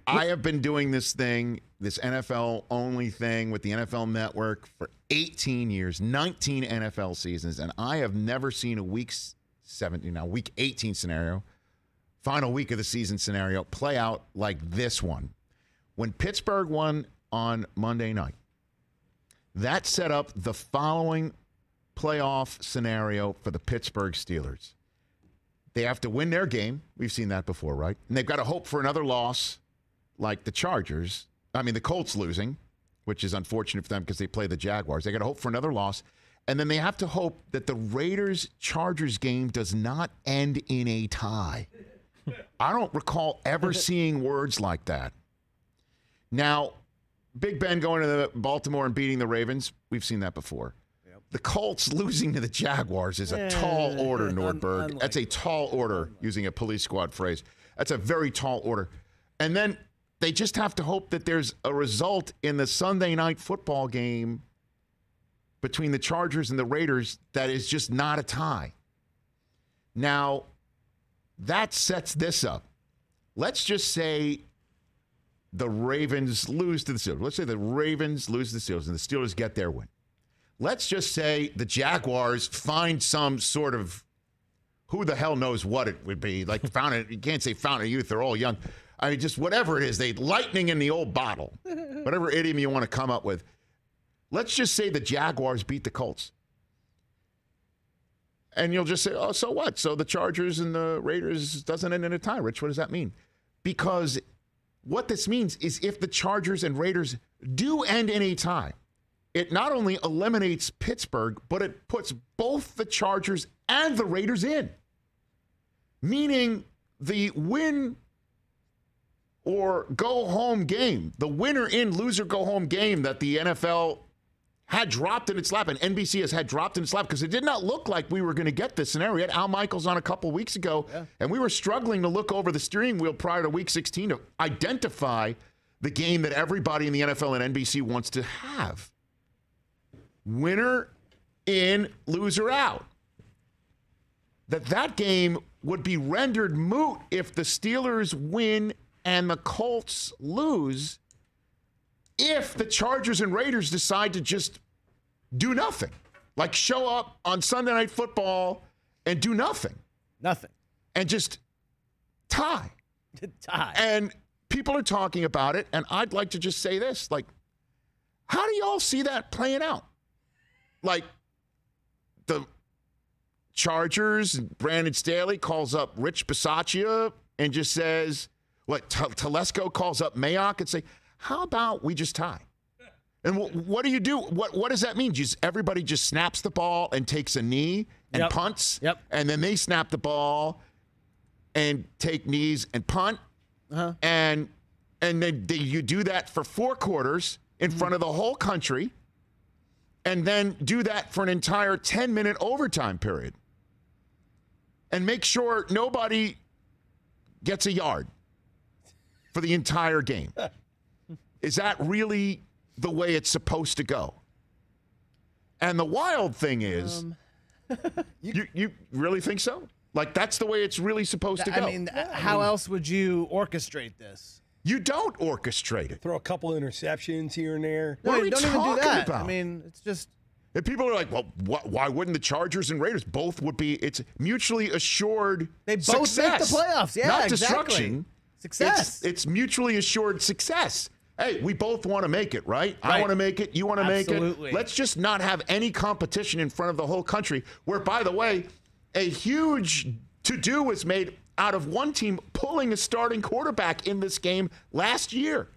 I have been doing this thing, this NFL-only thing with the NFL Network for 18 years, 19 NFL seasons, and I have never seen a week 18 scenario, final week of the season scenario, play out like this one. When Pittsburgh won on Monday night, that set up the following playoff scenario for the Pittsburgh Steelers. They have to win their game. We've seen that before, right? And they've got to hope for another loss like the the Colts losing, which is unfortunate for them because they play the Jaguars. They got to hope for another loss. And then they have to hope that the Raiders-Chargers game does not end in a tie. I don't recall ever seeing words like that. Now, Big Ben going to Baltimore and beating the Ravens, we've seen that before. The Colts losing to the Jaguars is a tall order, Nordberg. That's a tall order, using a police squad phrase. That's a very tall order. And then they just have to hope that there's a result in the Sunday night football game between the Chargers and the Raiders that is just not a tie. Now, that sets this up. Let's just say the Ravens lose to the Steelers. Let's say the Ravens lose to the Steelers and the Steelers get their win. Let's just say the Jaguars find some sort of, who the hell knows what it would be, like fountain. You can't say fountain of youth, they're all young. I mean, just whatever it is, they lightning in the old bottle, whatever idiom you want to come up with. Let's just say the Jaguars beat the Colts. And you'll just say, oh, so what? So the Chargers and the Raiders doesn't end in a tie. Rich, what does that mean? Because what this means is if the Chargers and Raiders do end in a tie, it not only eliminates Pittsburgh, but it puts both the Chargers and the Raiders in. Meaning the win or go home game, the winner in, loser go home game that the NFL had dropped in its lap, and NBC has had dropped in its lap, because it did not look like we were going to get this scenario. We had Al Michaels on a couple weeks ago, and we were struggling to look over the steering wheel prior to Week 16 to identify the game that everybody in the NFL and NBC wants to have. Winner in, loser out. That game would be rendered moot if the Steelers win and the Colts lose, if the Chargers and Raiders decide to just do nothing. Like show up on Sunday Night Football and do nothing. Nothing. And just tie. Tie. And people are talking about it, and I'd like to just say this. Like, how do y'all see that playing out? Like, the Chargers, Brandon Staley calls up Rich Bisaccia and just says, Telesco calls up Mayock and say, how about we just tie? And what do you do? What does that mean? Everybody just snaps the ball and takes a knee and punts? Yep. And then they snap the ball and take knees and punt? Uh-huh. And you do that for 4 quarters in front of the whole country, and then do that for an entire 10-minute overtime period. And make sure nobody gets a yard for the entire game. Is that really the way it's supposed to go? And the wild thing is, you really think so? Like, that's the way it's really supposed to go? I mean, how else would you orchestrate this? You don't orchestrate it. Throw a couple interceptions here and there. What are we don't talking even do that. about? I mean, it's just... And people are like, well, why wouldn't the Chargers and Raiders both would be? It's mutually assured They both success. make the playoffs. Yeah, not exactly. destruction. Success. It's mutually assured success. Hey, we both want to make it, right? I want to make it. You want to make it. Let's just not have any competition in front of the whole country, where, by the way, a huge to-do was made out of one team pulling a starting quarterback in this game last year.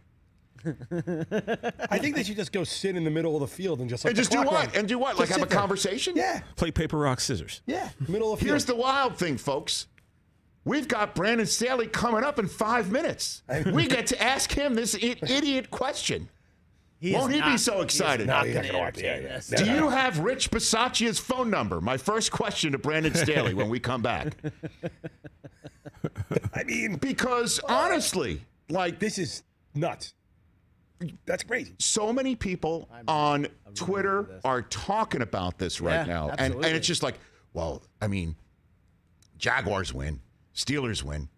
I think they should just go sit in the middle of the field and just do what? And do what? Like have a conversation? Yeah. Play paper, rock, scissors. Yeah. Middle of the field. Here's the wild thing, folks. We've got Brandon Staley coming up in 5 minutes. We get to ask him this idiot question. Won't he be so excited? No, he's not going to watch it. Do you have Rich Bisaccia's phone number? My first question to Brandon Staley when we come back. I mean, because honestly, like, this is nuts. That's crazy. So many people on Twitter are talking about this right now. And it's just like, well, I mean, Jaguars win, Steelers win.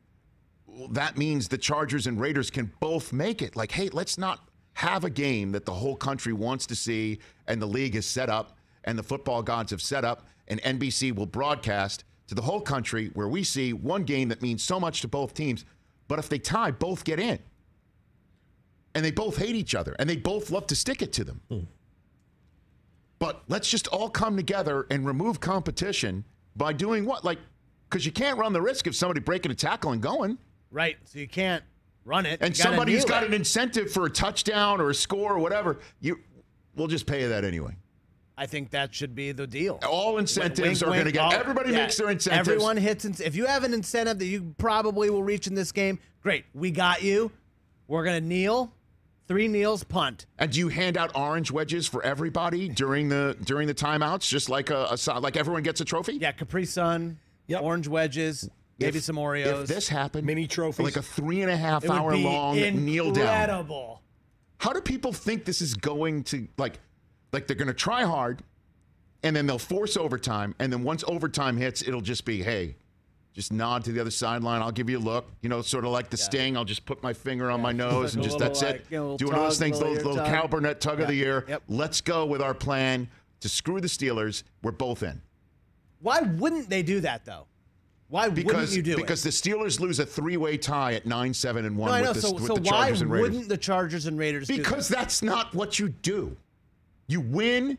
that means the Chargers and Raiders can both make it. Like, hey, let's not have a game that the whole country wants to see and the league is set up and the football gods have set up and NBC will broadcast to the whole country where we see one game that means so much to both teams. But if they tie, both get in. And they both hate each other and they both love to stick it to them. But let's just all come together and remove competition by doing what? Like, because you can't run the risk of somebody breaking a tackle and going. Right. So you can't run it. And somebody who's got an incentive for a touchdown or a score or whatever, we'll just pay you that anyway. I think that should be the deal. All incentives are going to get. Everybody makes their incentives. Everyone hits. If you have an incentive that you probably will reach in this game, great. We got you. We're going to kneel. 3 kneels, punt. And do you hand out orange wedges for everybody during the timeouts, just like like everyone gets a trophy? Yeah, Capri Sun, orange wedges, maybe some Oreos. If this happened, mini trophies, like a 3.5 hour long kneel down. Incredible. How do people think this is going to like they're going to try hard, and then they'll force overtime, and then once overtime hits, it'll just be, hey, just nod to the other sideline. I'll give you a look. Sort of like the Sting. I'll just put my finger on my nose and just that's it. Doing those things, little Cal Burnett tug of the year. Yep. Let's go with our plan to screw the Steelers. We're both in. Why wouldn't they do that, though? Why wouldn't you do it? Because the Steelers lose a 3-way tie at 9-7-1 with the Chargers and Raiders. Why wouldn't the Chargers and Raiders do that? Because that's not what you do. You win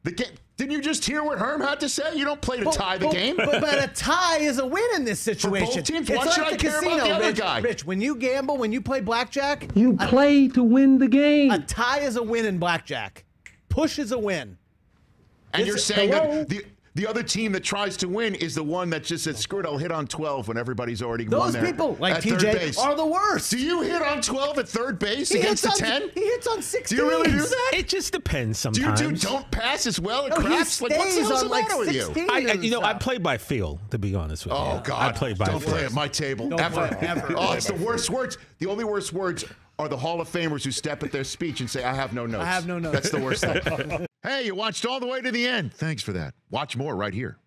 the game. Didn't you just hear what Herm had to say? You don't play to tie the game. But a tie is a win in this situation. For both teams, why should I care about the other guy? Rich, when you gamble, when you play blackjack, you play to win the game. A tie is a win in blackjack. Push is a win. And you're saying that the other team that tries to win is the one that just says, screw it, I'll hit on 12 when everybody's already won there. Those people, like TJ, are the worst. Do you hit on 12 at third base against the 10? He hits on 16. Do you really do that? It just depends sometimes. Do you don't pass as well at craps? Like, what's the hell's the matter with you? I play by feel, to be honest with you. Oh, God. I play by feel. Don't play at my table. Ever. Oh, it's the worst words. The only worst words are the Hall of Famers who step at their speech and say, I have no notes. I have no notes. That's the worst thing. Hey, you watched all the way to the end. Thanks for that. Watch more right here.